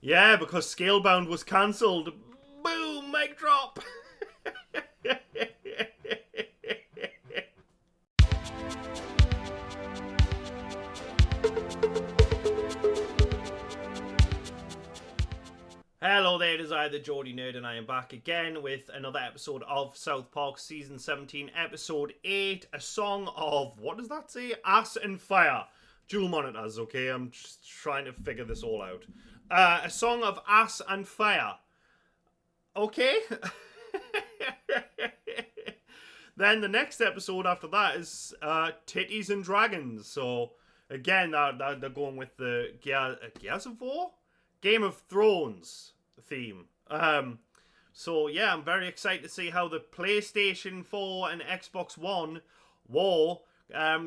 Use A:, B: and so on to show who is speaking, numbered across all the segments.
A: Yeah, because Scalebound was cancelled. Boom, mic drop. Hello there, it is I, the Geordie Nerd, and I am back again with another episode of South Park Season 17, Episode 8, a song of, what does that say? Ass and Fire. Dual monitors, okay? I'm just trying to figure this all out. A song of Ass and Fire. Okay? Then the next episode after that is Titties and Dragons. So, again, they're going with the Gears of War? Game of Thrones theme. So yeah, I'm very excited to see how the PlayStation 4 and Xbox One war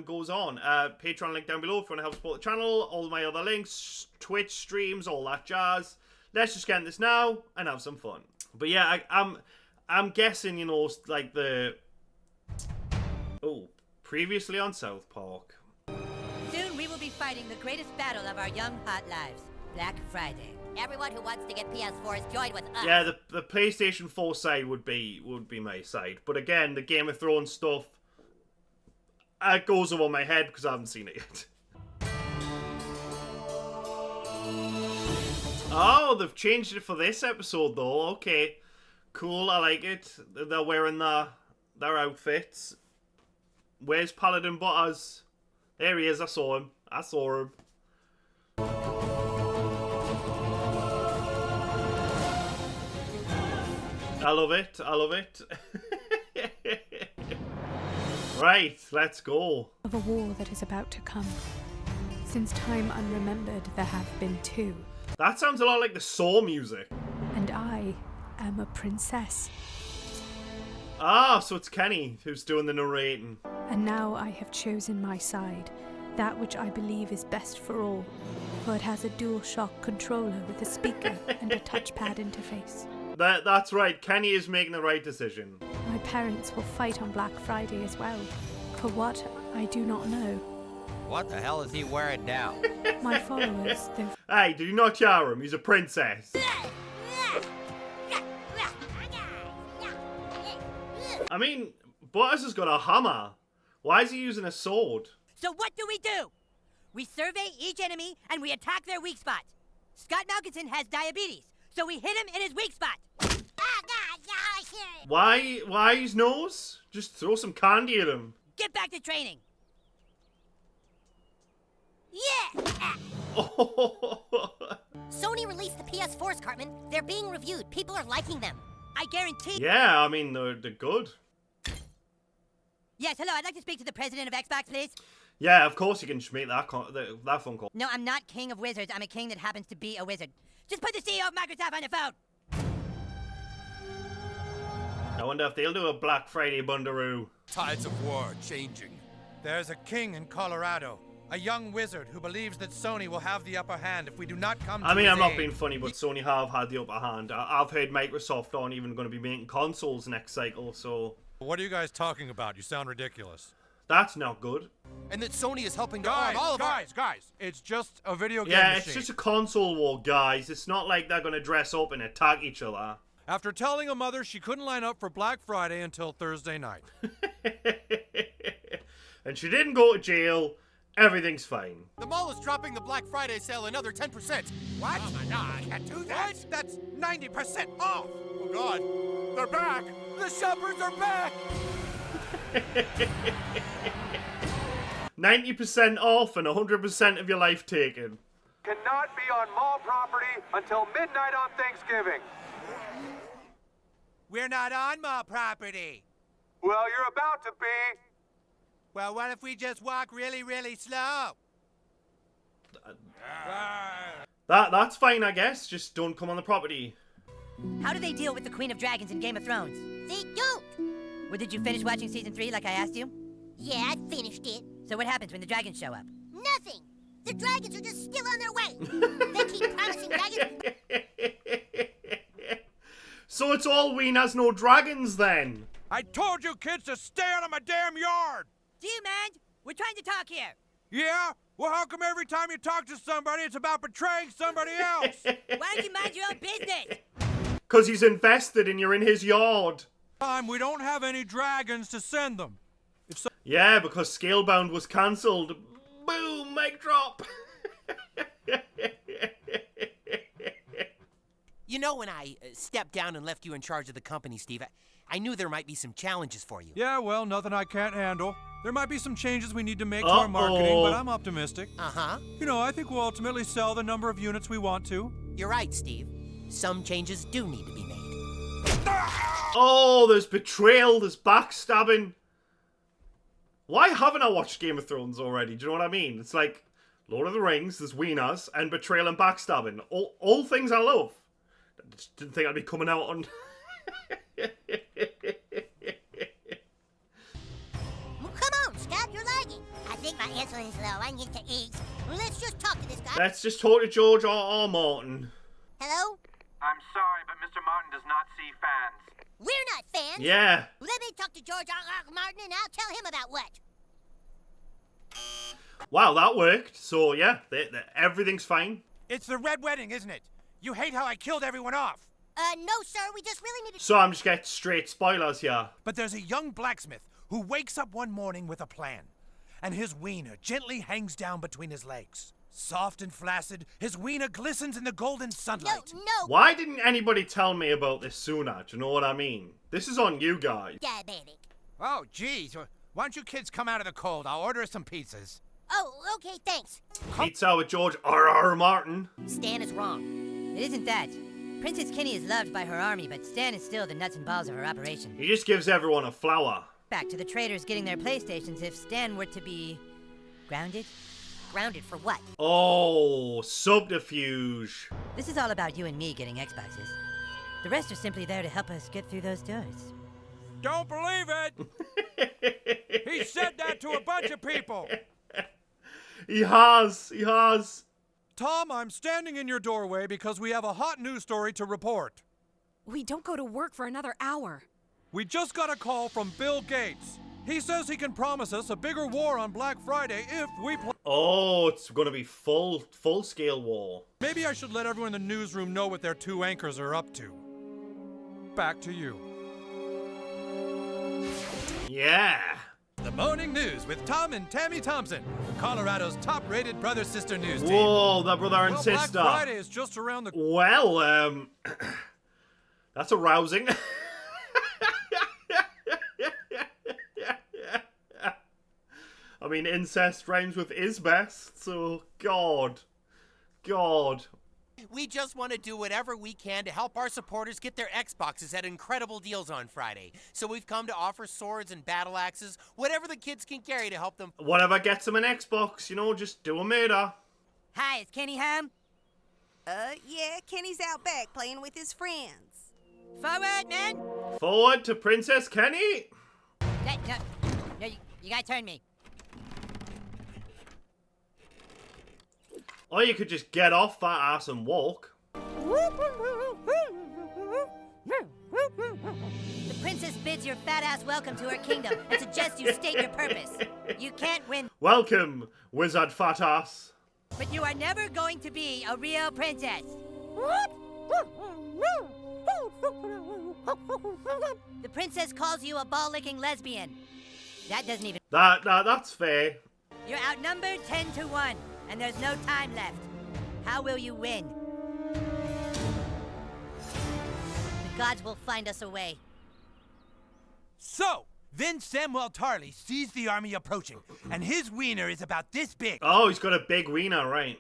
A: goes on. Patreon link down below if you want to help support the channel. All my other links, Twitch streams, all that jazz. Let's just get in this now and have some fun. But yeah, I'm guessing, you know, like the previously on South Park.
B: Soon we will be fighting the greatest battle of our young hot lives. Black Friday. Everyone who wants to get PS4s join with us. Yeah,
A: the PlayStation 4 side would be my side. But again, the Game of Thrones stuff, it goes over my head because I haven't seen it yet. Oh, they've changed it for this episode though. Okay. Cool, I like it. They're wearing their outfits. Where's Paladin Butters? There he is, I saw him. I love it. Right, let's go.
C: Of a war that is about to come. Since time unremembered, there have been two.
A: That sounds a lot like the Saw music.
C: And I am a princess.
A: Ah, so it's Kenny who's doing the narrating.
C: And now I have chosen my side, that which I believe is best for all, for it has a DualShock controller with a speaker and a touchpad interface.
A: That's right, Kenny is making the right decision.
C: My parents will fight on Black Friday as well. For what, I do not know.
D: What the hell is he wearing now?
C: My followers, though.
A: Hey, did you not hear him? He's a princess. I mean, Butters has got a hammer. Why is he using a sword?
B: So what do? We survey each enemy and we attack their weak spots. Scott Malkinson has diabetes, so we hit him in his weak spot.
A: Why his nose? Just throw some candy at him.
B: Get back to training. Yeah! Sony released the PS4s, Cartman. They're being reviewed. People are liking them. I guarantee.
A: Yeah, I mean, they're good.
B: Yes, hello. I'd like to speak to the president of Xbox, please.
A: Yeah, of course you can just make that phone call.
B: No, I'm not king of wizards. I'm a king that happens to be a wizard. Just put the CEO of Microsoft on the phone.
A: I wonder if they'll do a Black Friday bundaroo.
E: Tides of war changing.
F: There's a king in Colorado, a young wizard who believes that Sony will have the upper hand if we do not come to
A: I mean,
F: his
A: I'm not
F: aid.
A: being funny, but Sony have had the upper hand. I've heard Microsoft aren't even going to be making consoles next cycle, so...
F: What are you guys talking about? You sound ridiculous.
A: That's not good.
E: And that Sony is helping to arm all of
F: guys, it's just a video game
A: Yeah,
F: machine.
A: it's just a console war, guys. It's not like they're going to dress up and attack each other.
F: After telling a mother she couldn't line up for Black Friday until Thursday night.
A: And she didn't go to jail. Everything's fine.
E: The mall is dropping the Black Friday sale another 10%.
F: What? Oh my God, I can't do that. What? That's 90% off.
E: Oh God, they're back.
F: The shoppers are back.
A: 90% off and 100% of your life taken.
G: Cannot be on mall property until midnight on Thanksgiving.
F: We're not on mall property.
G: Well, you're about to be.
F: Well, what if we just walk really, really slow?
A: That's fine, I guess. Just don't come on the property.
B: How do they deal with the Queen of Dragons in Game of Thrones? They don't. Well, did you finish watching season 3 like I asked you?
H: Yeah, I finished it.
B: So what happens when the dragons show up?
H: Nothing. The dragons are just still on their way. They keep promising dragons.
A: So it's all Ween has no dragons then.
F: I told you kids to stay out of my damn yard.
B: Do you mind? We're trying to talk here.
F: Yeah? Well, how come every time you talk to somebody, it's about betraying somebody else?
B: Why don't you mind your own business?
A: Because he's invested and you're in his yard.
F: We don't have any dragons to send them.
A: Yeah, because Scalebound was cancelled. Boom, mic drop.
I: You know, when I stepped down and left you in charge of the company, Steve, I knew there might be some challenges for you.
F: Yeah, well, nothing I can't handle. There might be some changes we need to make to our marketing, but I'm optimistic.
I: Uh-huh.
F: You know, I think we'll ultimately sell the number of units we want to.
I: You're right, Steve. Some changes do need to be made.
A: Oh, there's betrayal, there's backstabbing. Why haven't I watched Game of Thrones already? Do you know what I mean? It's like Lord of the Rings, there's wieners, and betrayal and backstabbing. All things I love. I just didn't think I'd be coming out on...
H: Well, come on, Scott, you're lagging. I think my insulin's low. I need to eat. Well, let's just talk to this guy.
A: Let's just talk to George R. Martin.
H: Hello?
G: I'm sorry, but Mr. Martin does not see fans.
H: We're not fans.
A: Yeah.
H: Let me talk to George R. Martin and I'll tell him about what.
A: Wow, that worked. So, yeah, everything's fine.
F: It's the Red Wedding, isn't it? You hate how I killed everyone off.
H: No, sir, we just really need to...
A: So I'm just getting straight spoilers here.
F: But there's a young blacksmith who wakes up one morning with a plan. And his wiener gently hangs down between his legs. Soft and flaccid, his wiener glistens in the golden sunlight.
H: No.
A: Why didn't anybody tell me about this sooner? Do you know what I mean? This is on you guys.
H: Diabetic.
F: Oh, geez. Why don't you kids come out of the cold? I'll order some pizzas.
H: Oh, okay, thanks.
A: Pizza with George R. Martin.
B: Stan is wrong. It isn't that. Princess Kenny is loved by her army, but Stan is still the nuts and balls of her operation.
A: He just gives everyone a flower.
B: Back to the traders getting their PlayStations if Stan were to be... grounded?
H: Grounded for what?
A: Oh, subterfuge.
B: This is all about you and me getting Xboxes. The rest are simply there to help us get through those doors.
F: Don't believe it! He said that to a bunch of people!
A: He has.
F: Tom, I'm standing in your doorway because we have a hot news story to report.
C: We don't go to work for another hour.
F: We just got a call from Bill Gates. He says he can promise us a bigger war on Black Friday if we
A: Oh, it's gonna be full-scale war.
F: Maybe I should let everyone in the newsroom know what their two anchors are up to. Back to you.
A: Yeah.
F: The morning news with Tom and Tammy Thompson, Colorado's top-rated brother-sister news team.
A: Whoa, that brother and sister.
F: Black Friday is just around the...
A: Well, that's arousing. I mean, incest rhymes with is best, so God.
I: We just want to do whatever we can to help our supporters get their Xboxes at incredible deals on Friday. So we've come to offer swords and battle axes, whatever the kids can carry to help them.
A: Whatever gets them an Xbox, just do a murder.
B: Hi, is Kenny home?
J: Yeah, Kenny's out back playing with his friends.
B: Forward, men!
A: Forward to Princess Kenny.
B: No, you gotta turn me.
A: Or you could just get off that ass and walk.
B: The princess bids your fat ass welcome to her kingdom and suggests you state your purpose. You can't win.
A: Welcome, wizard fat ass.
B: But you are never going to be a real princess. The princess calls you a ball-licking lesbian. That doesn't even...
A: That's fair.
B: You're outnumbered 10-1, and there's no time left. How will you win? The gods will find us a way.
F: So, then Samuel Tarley sees the army approaching, and his wiener is about this big.
A: Oh, he's got a big wiener, right.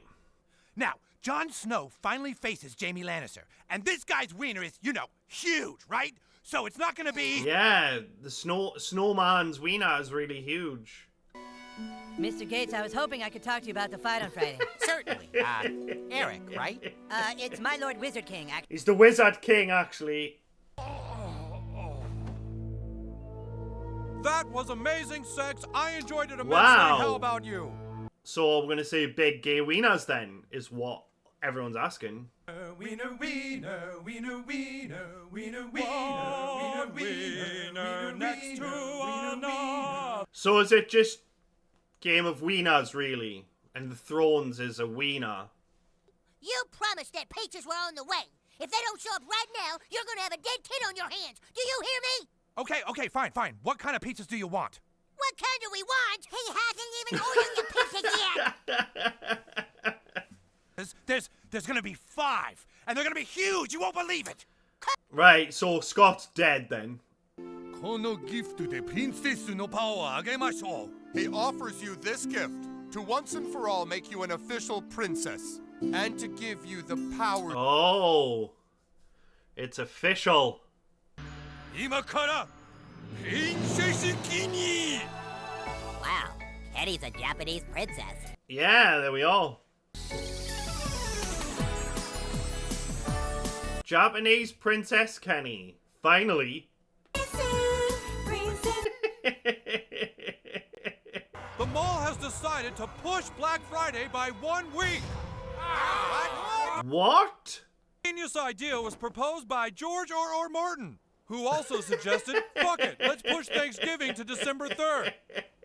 F: Now, Jon Snow finally faces Jaime Lannister, and this guy's wiener is, huge, right? So it's not gonna be...
A: Yeah, the snowman's wiener is really huge.
B: Mr. Gates, I was hoping I could talk to you about the fight on Friday.
I: Certainly. Eric, right?
B: It's my Lord Wizard King,
A: He's the Wizard King, actually.
F: That was amazing sex. I enjoyed it immensely.
A: Wow.
F: How about you?
A: So we're going to say big gay wieners then, is what everyone's asking.
F: Wiener, wiener, wiener, wiener, wiener, wiener, wiener, next to another.
A: So is it just game of wieners, really? And the Thrones is a wiener.
H: You promised that peaches were on the way. If they don't show up right now, you're gonna have a dead kid on your hands. Do you hear me?
F: Okay, fine. What kind of pizzas do you want?
H: What kind do we want? He hasn't even ordered your pizzas yet.
F: There's gonna be 5, and they're gonna be huge. You won't believe it.
A: Right, so Scott's dead then.
E: He offers you this gift to once and for all make you an official princess and to give you the power.
A: Oh, it's official.
H: Wow, Eddie's a Japanese princess.
A: Yeah, there we are. Japanese Princess Kenny. Finally.
F: The mall has decided to push Black Friday by 1 week.
A: What?
F: The genius idea was proposed by George R.R. Martin, who also suggested, fuck it, let's push Thanksgiving to December 3rd.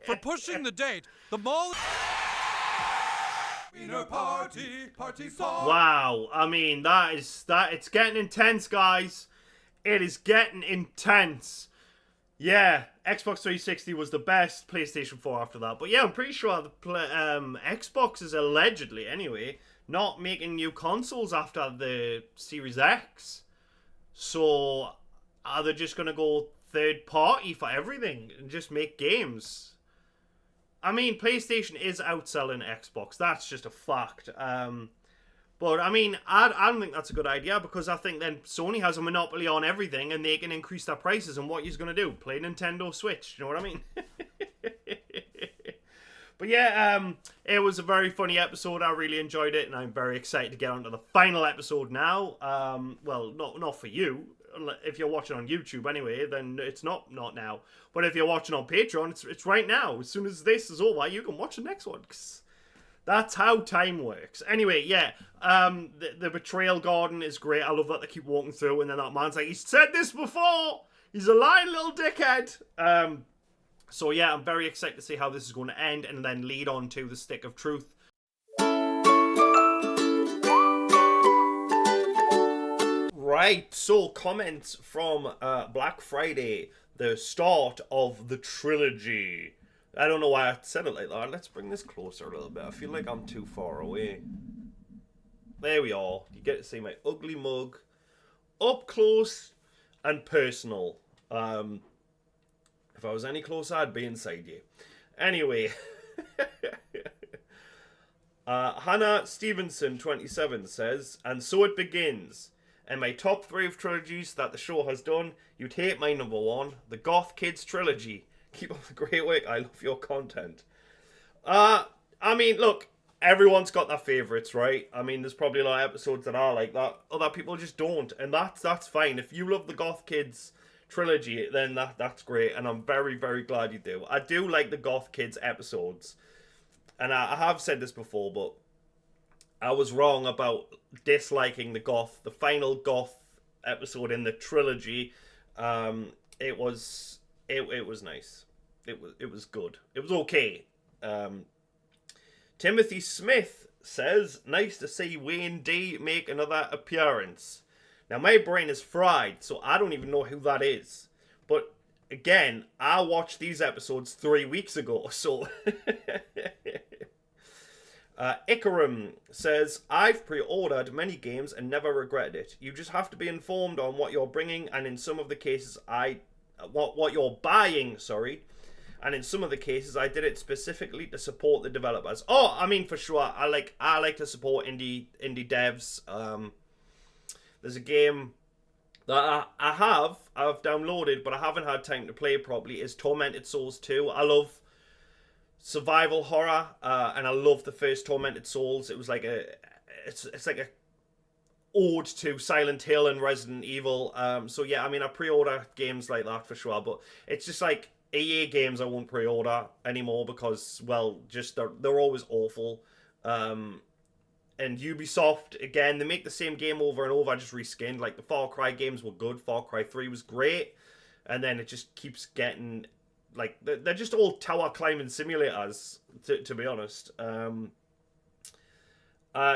F: For pushing the date, the mall... Party song.
A: Wow, I mean, it's getting intense, guys. It is getting intense. Yeah, Xbox 360 was the best, PlayStation 4 after that. But yeah, I'm pretty sure the Xbox is allegedly, anyway, not making new consoles after the Series X. So, are they just going to go third party for everything and just make games? I mean, PlayStation is outselling Xbox. That's just a fact. But, I mean, I don't think that's a good idea because I think then Sony has a monopoly on everything and they can increase their prices. And what you're going to do? Play Nintendo Switch. You know what I mean? But yeah, it was a very funny episode. I really enjoyed it. And I'm very excited to get on to the final episode now. Well, not for you. If you're watching on YouTube anyway, then it's not now. But if you're watching on Patreon, it's right now. As soon as this is over, you can watch the next one. 'Cause that's how time works. Anyway, yeah. The Betrayal Garden is great. I love that they keep walking through and then that man's like, he's said this before! He's a lying little dickhead! So yeah, I'm very excited to see how this is going to end and then lead on to the Stick of Truth. Right, so comments from Black Friday, the start of the trilogy. I don't know why I said it like that. Let's bring this closer a little bit. I feel like I'm too far away. There we are. You get to see my ugly mug up close and personal. If I was any closer, I'd be inside you. Anyway. Hannah Stevenson, 27, says, and so it begins. In my top 3 of trilogies that the show has done, you'd hate my number 1, the Goth Kids trilogy. Keep up the great work. I love your content. I mean, look, everyone's got their favourites, right? I mean, there's probably a lot of episodes that are like that. Other people just don't. And that's fine. If you love the Goth Kids trilogy, then that's great. And I'm very, very glad you do. I do like the Goth Kids episodes. And I have said this before, but I was wrong about disliking the final Goth episode in the trilogy. It was nice. It was good. It was okay. Timothy Smith says, nice to see Wayne D make another appearance. Now my brain is fried, so I don't even know who that is. But again, I watched these episodes 3 weeks ago, so Ikarum says, I've pre-ordered many games and never regretted it. You just have to be informed on what you're bringing, and in some of the cases what you're buying, and in some of the cases I did it specifically to support the developers. Oh, I mean, for sure, I like to support indie devs. There's a game that I've downloaded, but I haven't had time to play properly, is Tormented Souls 2. I love survival horror, and I love the first Tormented Souls. It was like it's like a ode to Silent Hill and Resident Evil. So yeah, I mean, I pre-order games like that for sure, but it's just like EA games I won't pre-order anymore because, well, just they're always awful. And Ubisoft, again, they make the same game over and over, just reskinned. Like, the Far Cry games were good, Far Cry 3 was great, and then it just keeps getting, like, they're just all tower climbing simulators, to be honest.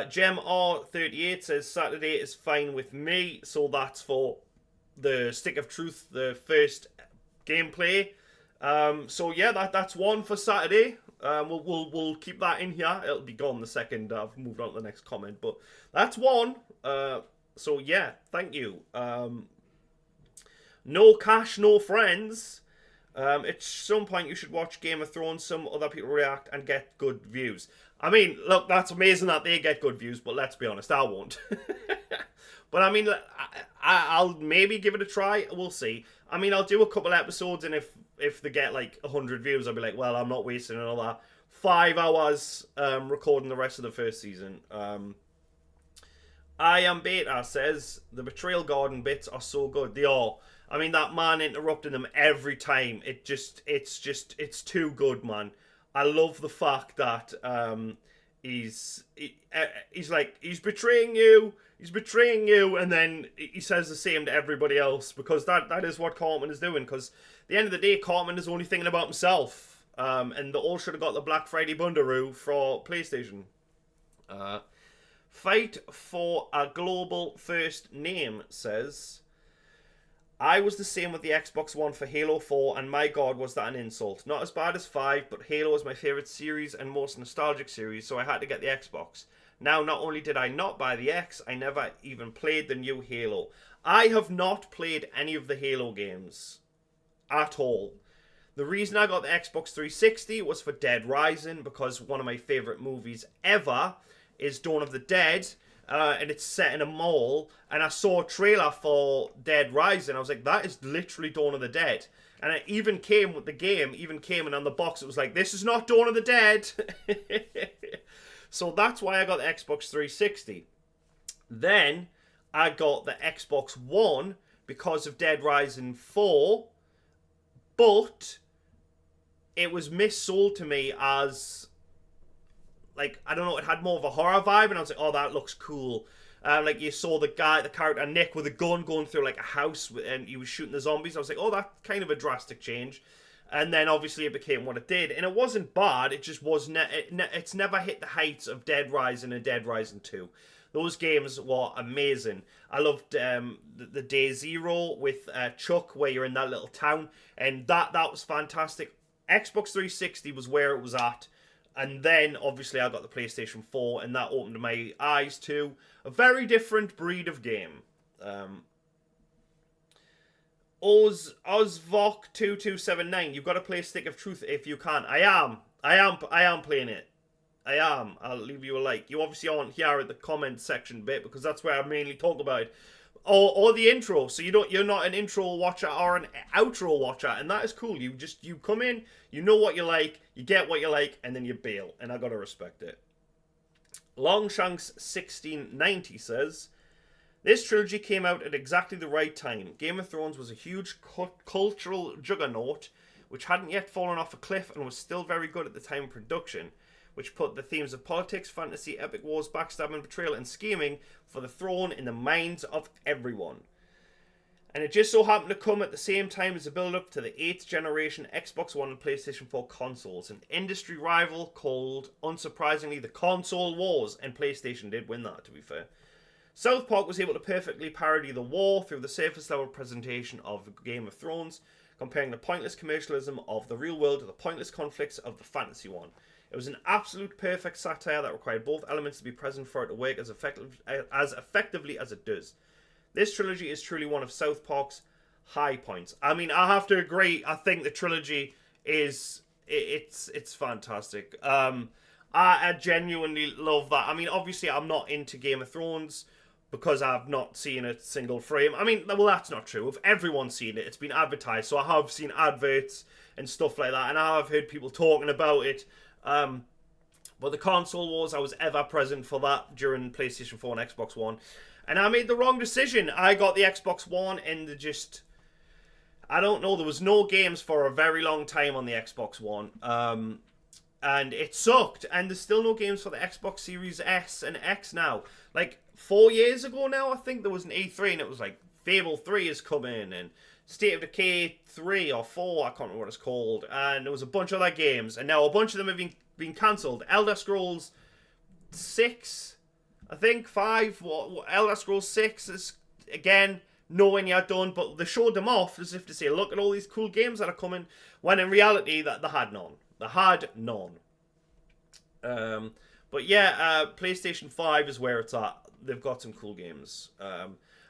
A: Gem R38 says Saturday is fine with me, so that's for the Stick of Truth, the first gameplay. So yeah, that's one for Saturday. We'll keep that in here. It'll be gone the second I've moved on to the next comment, but that's one. So yeah, thank you. No cash, no friends. At some point you should watch Game of Thrones. Some other people react and get good views. I mean, look, that's amazing that they get good views, but let's be honest, I won't. But I mean, I'll maybe give it a try. We'll see. I mean, I'll do a couple episodes, and if they get like 100 views, I'll be like, well, I'm not wasting another 5 hours recording the rest of the first season. I Am Beta says the Betrayal Garden bits are so good. They are. I mean, that man interrupting them every time. It's too good, man. I love the fact that he's betraying you. He's betraying you, and then he says the same to everybody else, because that is what Cartman is doing. Because at the end of the day, Cartman is only thinking about himself. And they all should have got the Black Friday Bundaroo for PlayStation. Fight for a Global First Name says, I was the same with the Xbox One for Halo 4, and my god, was that an insult. Not as bad as 5, but Halo is my favourite series and most nostalgic series, so I had to get the Xbox. Now, not only did I not buy the X, I never even played the new Halo. I have not played any of the Halo games at all. The reason I got the Xbox 360 was for Dead Rising, because one of my favourite movies ever is Dawn of the Dead, and it's set in a mall, and I saw a trailer for Dead Rising. I was like, that is literally Dawn of the Dead. And it even came with the game, and on the box it was like, this is not Dawn of the Dead. So that's why I got the Xbox 360. Then I got the Xbox One because of Dead Rising 4, but it was missold to me as, like, I don't know, it had more of a horror vibe, and I was like, oh, that looks cool. Like, you saw the character Nick with a gun going through, like, a house, and he was shooting the zombies. I was like, oh, that's kind of a drastic change. And then, obviously, it became what it did. And it wasn't bad, it just was... it's never hit the heights of Dead Rising and Dead Rising 2. Those games were amazing. I loved the Day Zero with Chuck, where you're in that little town, and that was fantastic. Xbox 360 was where it was at. And then, obviously, I got the PlayStation 4, and that opened my eyes to a very different breed of game. Ozvok2279, you've got to play Stick of Truth if you can. I am playing it. I am. I'll leave you a like. You obviously aren't here at the comment section bit, because that's where I mainly talk about it. Or the intro, so you're not an intro watcher or an outro watcher, and that is cool. You come in, you know what you like, you get what you like, and then you bail, and I gotta respect it. Longshanks1690 says, this trilogy came out at exactly the right time. Game of Thrones was a huge cultural juggernaut, which hadn't yet fallen off a cliff and was still very good at the time of production, which put the themes of politics, fantasy, epic wars, backstabbing, betrayal, and scheming for the throne in the minds of everyone. And it just so happened to come at the same time as the build-up to the 8th generation Xbox One and PlayStation 4 consoles, an industry rival called, unsurprisingly, the Console Wars, and PlayStation did win that, to be fair. South Park was able to perfectly parody the war through the surface level presentation of Game of Thrones, comparing the pointless commercialism of the real world to the pointless conflicts of the fantasy one. It was an absolute perfect satire that required both elements to be present for it to work as effectively as it does. This trilogy is truly one of South Park's high points. I mean, I have to agree. I think the trilogy is it's fantastic. I genuinely love that. I mean, obviously, I'm not into Game of Thrones because I've not seen a single frame. I mean, well, that's not true. If everyone's seen it, it's been advertised. So I have seen adverts and stuff like that, and I have heard people talking about it. But the Console Wars, I was ever present for that during PlayStation 4 and Xbox One. And I made the wrong decision. I got the Xbox One, and I don't know, there was no games for a very long time on the Xbox One. And it sucked. And there's still no games for the Xbox Series S and X now. Like, 4 years ago now, I think, there was an E3, and it was like, Fable 3 is coming, and State of Decay 3 or 4, I can't remember what it's called. And there was a bunch of other games, and now a bunch of them have been cancelled. Elder Scrolls 6 I think 5. Elder Scrolls 6 is, again, nowhere near done, but they showed them off as if to say, look at all these cool games that are coming, when in reality, that they had none. They had none. But yeah, PlayStation 5 is where it's at. They've got some cool games.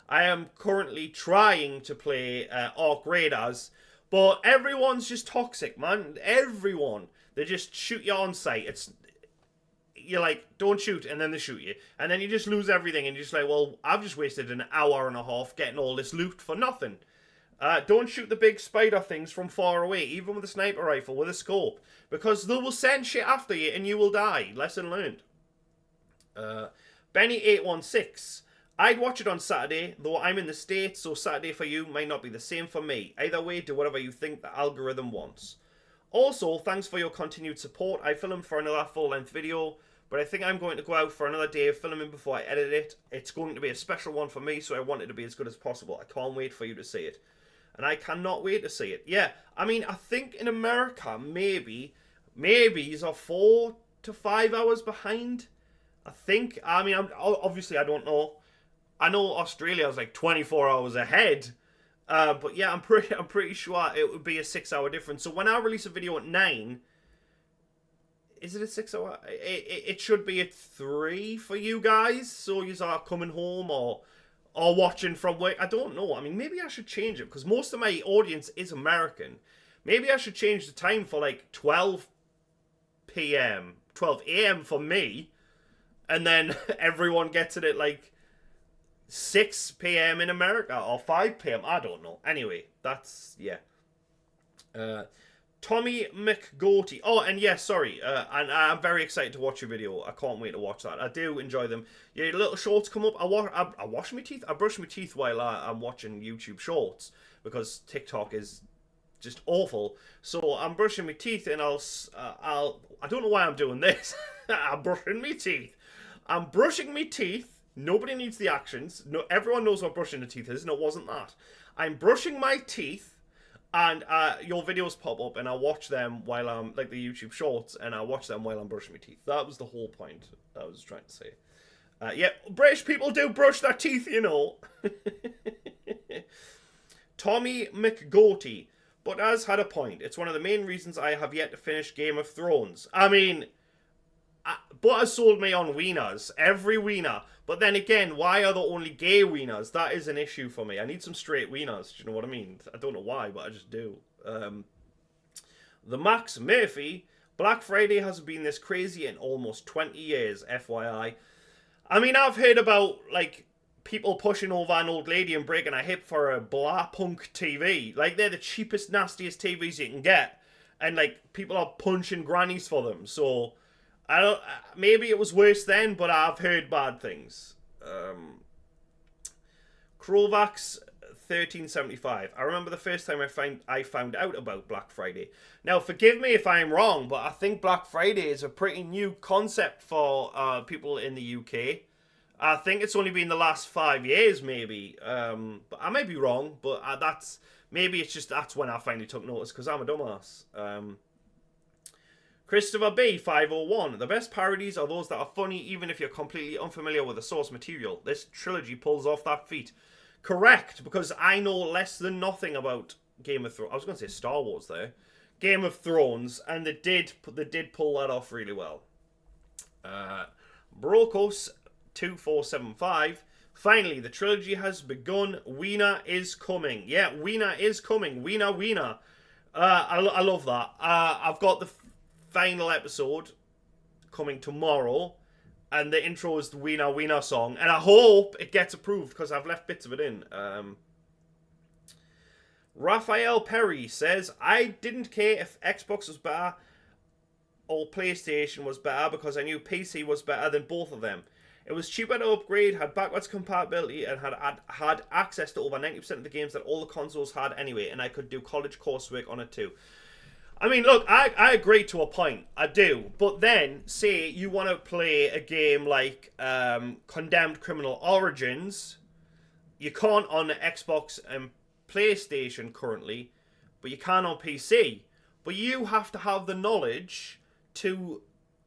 A: I am currently trying to play Arc Raiders, but everyone's just toxic, man. Everyone. They just shoot you on sight. You're like, don't shoot, and then they shoot you. And then you just lose everything, and you're just like, well, I've just wasted an hour and a half getting all this loot for nothing. Don't shoot the big spider things from far away, even with a sniper rifle, with a scope. Because they will send shit after you, and you will die. Lesson learned. Benny816. I'd watch it on Saturday, though I'm in the States, so Saturday for you might not be the same for me. Either way, do whatever you think the algorithm wants. Also, thanks for your continued support. I filmed for another full-length video, but I think I'm going to go out for another day of filming before I edit it. It's going to be a special one for me, so I want it to be as good as possible. I can't wait for you to see it. And I cannot wait to see it. Yeah, I mean, I think in America, maybe you're 4 to 5 hours behind. I think. I mean, obviously, I don't know. I know Australia's like 24 hours ahead. But yeah, I'm pretty sure it would be a 6-hour difference. So when I release a video at 9, is it a 6-hour? It should be at 3 for you guys. So you are coming home or watching from work. I don't know. I mean, maybe I should change it because most of my audience is American. Maybe I should change the time for like 12 p.m., 12 a.m. for me. And then everyone gets it at like 6 p.m. in America or 5 p.m. I don't know. Anyway, that's, yeah. Tommy McGoatee. Oh, and yeah, sorry. And I'm very excited to watch your video. I can't wait to watch that. I do enjoy them. Yeah, little shorts come up. I wash my teeth. I brush my teeth while I'm watching YouTube shorts because TikTok is just awful. So I'm brushing my teeth and I don't know why I'm doing this. I'm brushing my teeth. I'm brushing my teeth. Nobody needs the actions. No, everyone knows what brushing the teeth is. No, it wasn't that. I'm brushing my teeth, and your videos pop up, and I watch them while I'm, like the YouTube shorts, and I watch them while I'm brushing my teeth. That was the whole point I was trying to say. Yeah, British people do brush their teeth, you know. Tommy McGoatee. But has had a point. It's one of the main reasons I have yet to finish Game of Thrones. I mean, Butter sold me on wieners. Every wiener. But then again, why are there only gay wieners? That is an issue for me. I need some straight wieners. Do you know what I mean? I don't know why, but I just do. The Max Murphy. Black Friday hasn't been this crazy in almost 20 years, FYI. I mean, I've heard about, like, people pushing over an old lady and breaking a hip for a blah punk TV. Like, they're the cheapest, nastiest TVs you can get. And, like, people are punching grannies for them. So, I don't. Maybe it was worse then, but I've heard bad things. Krovax 1375. I remember the first time I found out about Black Friday. Now, forgive me if I'm wrong, but I think Black Friday is a pretty new concept for people in the UK. I think it's only been the last 5 years, maybe. But I may be wrong, but maybe it's just that's when I finally took notice because I'm a dumbass. Christopher B. 501. The best parodies are those that are funny even if you're completely unfamiliar with the source material. This trilogy pulls off that feat. Correct, because I know less than nothing about Game of Thrones. I was going to say Star Wars there. Game of Thrones, and they did pull that off really well. Brokos 2475. Finally, the trilogy has begun. Wiener is coming. Yeah, Wiener is coming. Wiener. I love that. I've got the final episode coming tomorrow, and the intro is the Wiener song, and I hope it gets approved because I've left bits of it in. Raphael Perry says, I didn't care if Xbox was better or PlayStation was better because I knew PC was better than both of them. It was cheaper to upgrade, had backwards compatibility, and had access to over 90% of the games that all the consoles had anyway, and I could do college coursework on it too. I mean, look, I agree to a point. I do. But then, say you want to play a game like Condemned Criminal Origins. You can't on Xbox and PlayStation currently, but you can on PC. But you have to have the knowledge to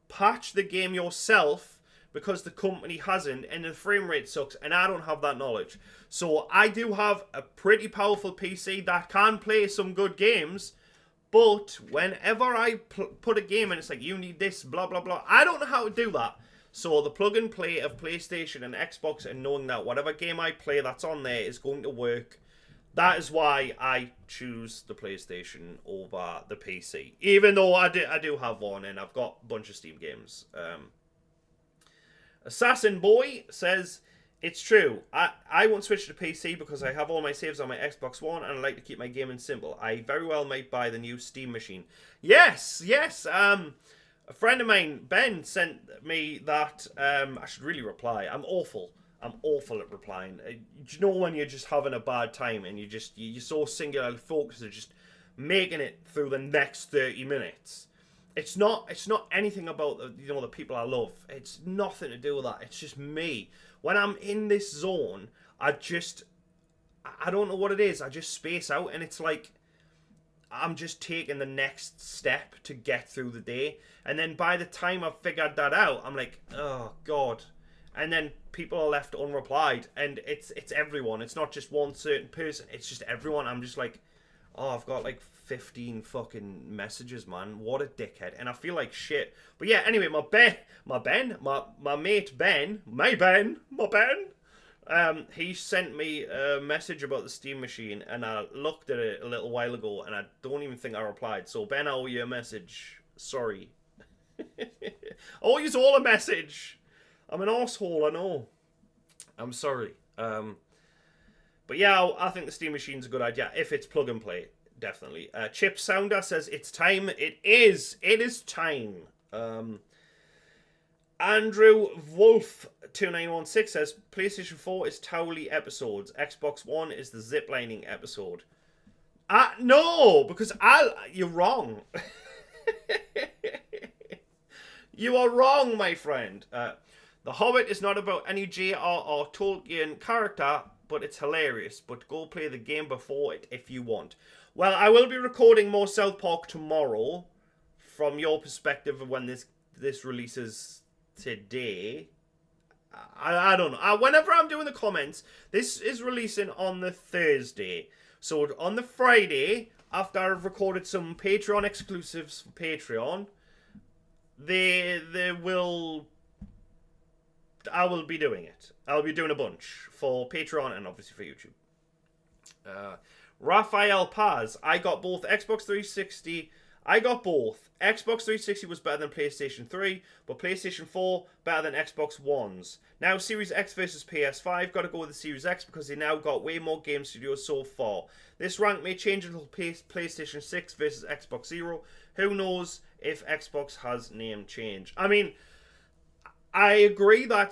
A: patch the game yourself because the company hasn't, and the frame rate sucks, and I don't have that knowledge. So I do have a pretty powerful PC that can play some good games, but whenever I put a game in, it's like, you need this, blah, blah, blah. I don't know how to do that. So the plug and play of PlayStation and Xbox, and knowing that whatever game I play that's on there is going to work, that is why I choose the PlayStation over the PC. Even though I do have one, and I've got a bunch of Steam games. Assassin Boy says, it's true. I won't switch to PC because I have all my saves on my Xbox One and I like to keep my gaming simple. I very well might buy the new Steam machine. Yes. A friend of mine, Ben, sent me that. I should really reply. I'm awful at replying. You know when you're just having a bad time and you're so singularly focused on just making it through the next 30 minutes. It's not anything about the people I love. It's nothing to do with that. It's just me. When I'm in this zone, I don't know what it is. I just space out, and it's like I'm just taking the next step to get through the day. And then by the time I've figured that out, I'm like, oh God. And then people are left unreplied, and it's everyone. It's not just one certain person. It's just everyone. I'm just like, oh, I've got like 15 fucking messages, man. What a dickhead. And I feel like shit. But yeah, anyway, my mate Ben, he sent me a message about the Steam machine, and I looked at it a little while ago, and I don't even think I replied. So Ben, I owe you a message. Sorry. I owe you all a message. I'm an arsehole, I know. I'm sorry. But yeah, I think the Steam machine's a good idea if it's plug and play. Definitely. Chip Sounder says it's time. It is. It is time. Andrew Wolf 2916 says PlayStation 4 is Towley episodes. Xbox One is the ziplining episode. No, because you're wrong. You are wrong, my friend. The Hobbit is not about any J.R.R. Tolkien character, but it's hilarious. But go play the game before it if you want. Well, I will be recording more South Park tomorrow, from your perspective of when this releases today. I don't know. Whenever I'm doing the comments, this is releasing on the Thursday. So on the Friday, after I've recorded some Patreon exclusives for Patreon, I will be doing it. I'll be doing a bunch for Patreon and obviously for YouTube. Raphael Paz, I got both Xbox 360. I got both. Xbox 360 was better than PlayStation 3, but PlayStation 4 better than Xbox Ones. Now Series X versus PS5, gotta go with the Series X because they now got way more game studios so far. This rank may change until PlayStation 6 versus Xbox Zero. Who knows if Xbox has name change. I mean, I agree that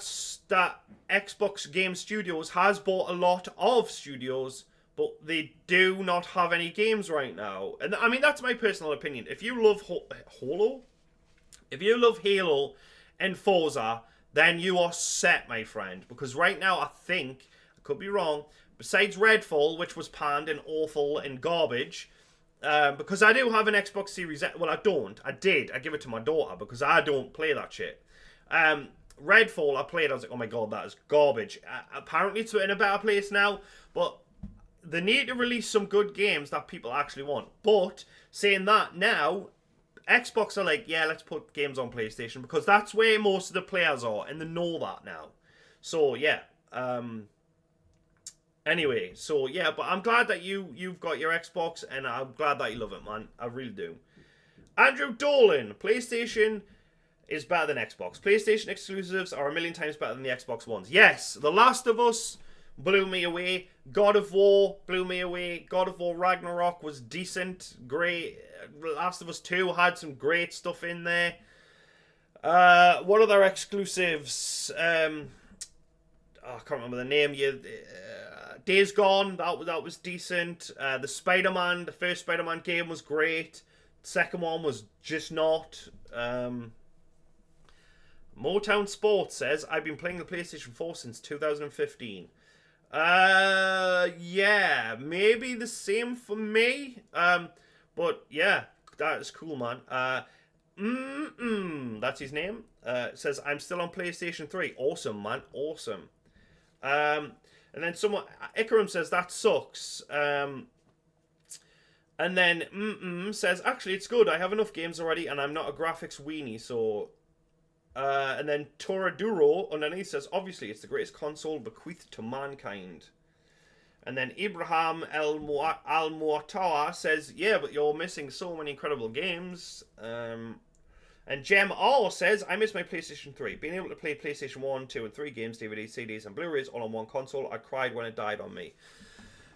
A: Xbox Game Studios has bought a lot of studios, but they do not have any games right now. And I mean, that's my personal opinion. If you love Halo and Forza, then you are set, my friend. Because right now, I think, I could be wrong, besides Redfall, which was panned and awful and garbage, because I do have an Xbox Series X. Well, I don't. I did. I give it to my daughter because I don't play that shit. Redfall, I played. I was like, oh my god, that is garbage. Apparently, it's in a better place now, but they need to release some good games that people actually want. But saying that now, Xbox are like, yeah, let's put games on PlayStation because that's where most of the players are, and they know that now. So yeah. Anyway, so yeah, but I'm glad that you've got your Xbox, and I'm glad that you love it, man. I really do. Andrew Dolan, PlayStation is better than Xbox. PlayStation exclusives are a million times better than the Xbox Ones. Yes, The Last of Us blew me away. God of War blew me away. God of War Ragnarok was decent, great. Last of Us 2 had some great stuff in there. What other exclusives? I can't remember the name. Days Gone, that was decent. The first Spider-Man game was great. The second one was just not. Motown Sports says, I've been playing the PlayStation 4 since 2015. Yeah, maybe the same for me. But yeah, that is cool, man. That's his name. Says, I'm still on PlayStation 3. Awesome, man. Awesome. And then someone, Ikaram says, that sucks. And then says, actually, it's good. I have enough games already, and I'm not a graphics weenie, so... and then Toraduro underneath says, obviously, it's the greatest console bequeathed to mankind. And then Ibrahim Al-Muatawa says, yeah, but you're missing so many incredible games. And Jem R says, I miss my PlayStation 3. Being able to play PlayStation 1, 2, and 3 games, DVDs, CDs, and Blu-rays all on one console, I cried when it died on me.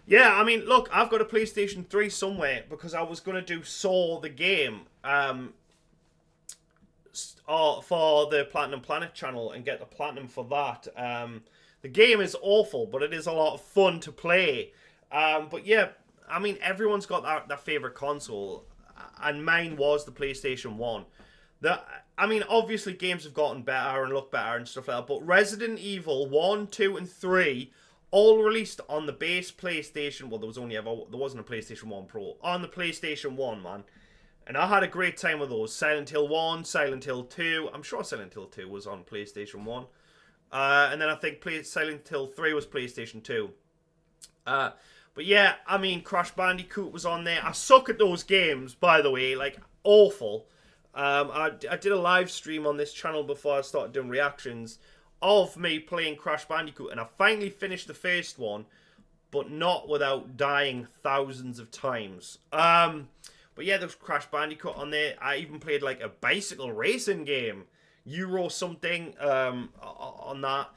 A: Yeah, I mean, look, I've got a PlayStation 3 somewhere because I was going to do Saw the game for the Platinum Planet channel and get the Platinum for that. The game is awful, but it is a lot of fun to play. But yeah, I mean, everyone's got their favourite console, and mine was the PlayStation 1. I mean, obviously games have gotten better and look better and stuff like that, but Resident Evil 1, 2, and 3 all released on the base PlayStation. Well, there wasn't a PlayStation 1 Pro. On the PlayStation 1, man. And I had a great time with those. Silent Hill 1, Silent Hill 2. I'm sure Silent Hill 2 was on PlayStation 1. And then I think Silent Hill 3 was PlayStation 2. But yeah, I mean, Crash Bandicoot was on there. I suck at those games, by the way. Like, awful. I did a live stream on this channel before I started doing reactions of me playing Crash Bandicoot. And I finally finished the first one, but not without dying thousands of times. But yeah, there's Crash Bandicoot on there. I even played like a bicycle racing game. Euro something on that.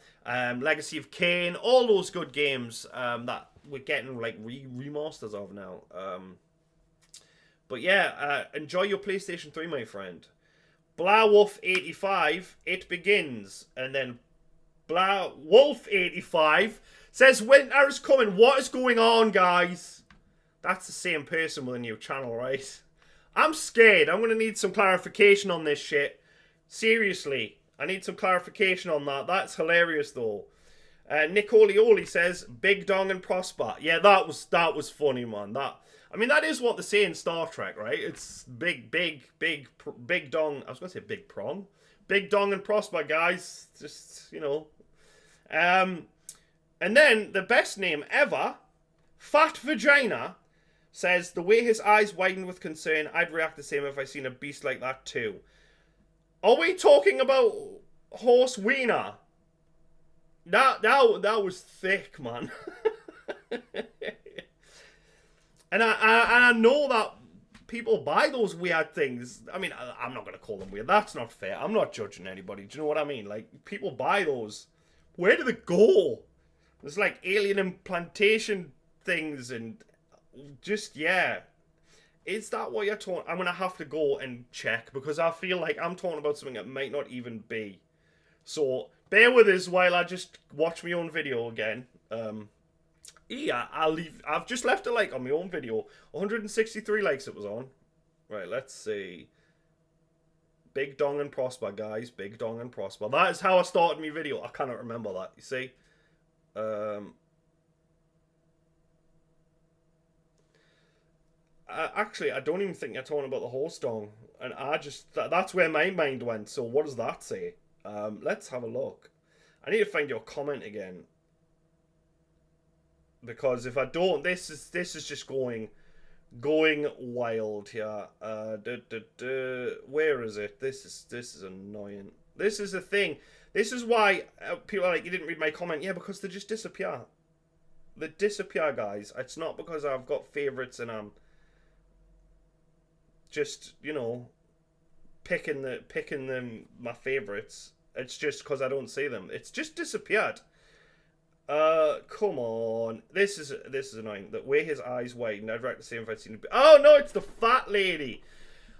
A: Legacy of Kain. All those good games that we're getting like remasters of now. But yeah, enjoy your PlayStation 3, my friend. Blawolf85, it begins. And then Blawolf85 says, winter is coming. What is going on, guys? That's the same person with a new channel, right? I'm scared. I'm going to need some clarification on this shit. Seriously, I need some clarification on that. That's hilarious, though. Nick Olioli says, Big Dong and Prosper. Yeah, that was funny, man. I mean, that is what they say in Star Trek, right? It's big dong. I was going to say big prong. Big Dong and Prosper, guys. Just, you know. And then, the best name ever, Fat Vagina, says, the way his eyes widened with concern, I'd react the same if I seen a beast like that too. Are we talking about Horse Wiener? That was thick, man. And I know that people buy those weird things. I mean, I'm not going to call them weird. That's not fair. I'm not judging anybody. Do you know what I mean? Like, people buy those. Where do they go? There's like alien implantation things and just, yeah. Is that what you're talking? I'm going to have to go and check because I feel like I'm talking about something that might not even be. So, bear with us while I just watch my own video again. Yeah, I've just left a like on my own video. 163 likes it was on. Right, let's see. Big Dong and Prosper, guys. Big Dong and Prosper. That is how I started my video. I cannot remember that, you see. Actually, I don't even think you're talking about the horse dong. And I just... That's where my mind went. So what does that say? Let's have a look. I need to find your comment again. Because if I don't, this is just going wild here. Where is it? This is annoying. This is the thing. This is why people are like, you didn't read my comment. Yeah, because they just disappear. They disappear, guys. It's not because I've got favourites and I'm just, you know, picking them my favourites. It's just because I don't see them. It's just disappeared. Come on. This is annoying. The way his eyes widened, I'd like to see if I'd seen it. Oh, no, it's the fat lady.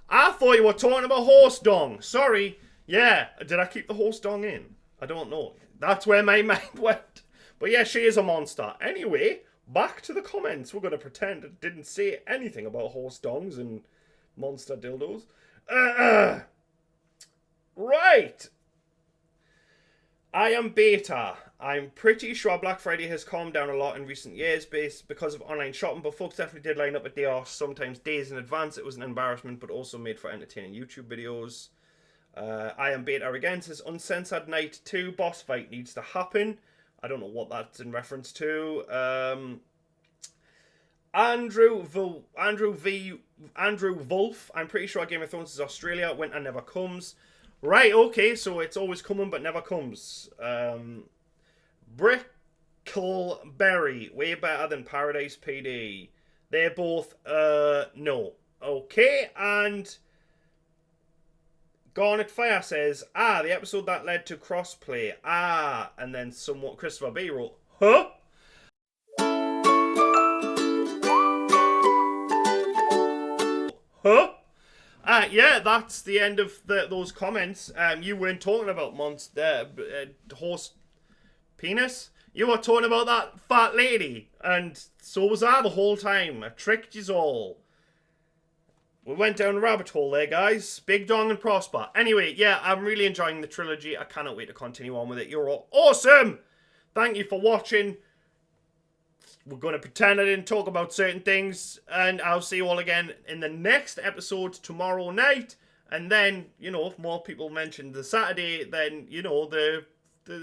A: I thought you were talking about horse dong. Sorry. Yeah. Did I keep the horse dong in? I don't know. That's where my mind went. But yeah, she is a monster. Anyway, back to the comments. We're going to pretend it didn't say anything about horse dongs and monster dildos. Right. I am Beta. I'm pretty sure Black Friday has calmed down a lot in recent years because of online shopping, but folks definitely did line up a day or sometimes days in advance. It was an embarrassment, but also made for entertaining YouTube videos. I am Beta again says Uncensored Night 2 boss fight needs to happen. I don't know what that's in reference to. Andrew Wolf. I'm pretty sure Game of Thrones is Australia. Winter never comes. Right, okay, so it's always coming but never comes. Brickleberry, way better than Paradise PD. They're both, no. Okay, and Garnet Fire says, the episode that led to crossplay. And then somewhat Christopher B wrote, huh? Huh? Yeah, that's the end of those comments. You weren't talking about monster horse penis. You were talking about that fat lady, and so was I the whole time. I tricked yous all. We went down a rabbit hole there, guys. Big Dong and Prosper. Anyway, yeah, I'm really enjoying the trilogy. I cannot wait to continue on with it. You're all awesome! Thank you for watching. We're going to pretend I didn't talk about certain things, and I'll see you all again in the next episode tomorrow night. And then, you know, if more people mention the Saturday, then, you know, the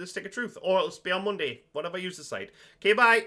A: Stick of Truth. Or it'll be on Monday, whatever you decide. Okay, bye!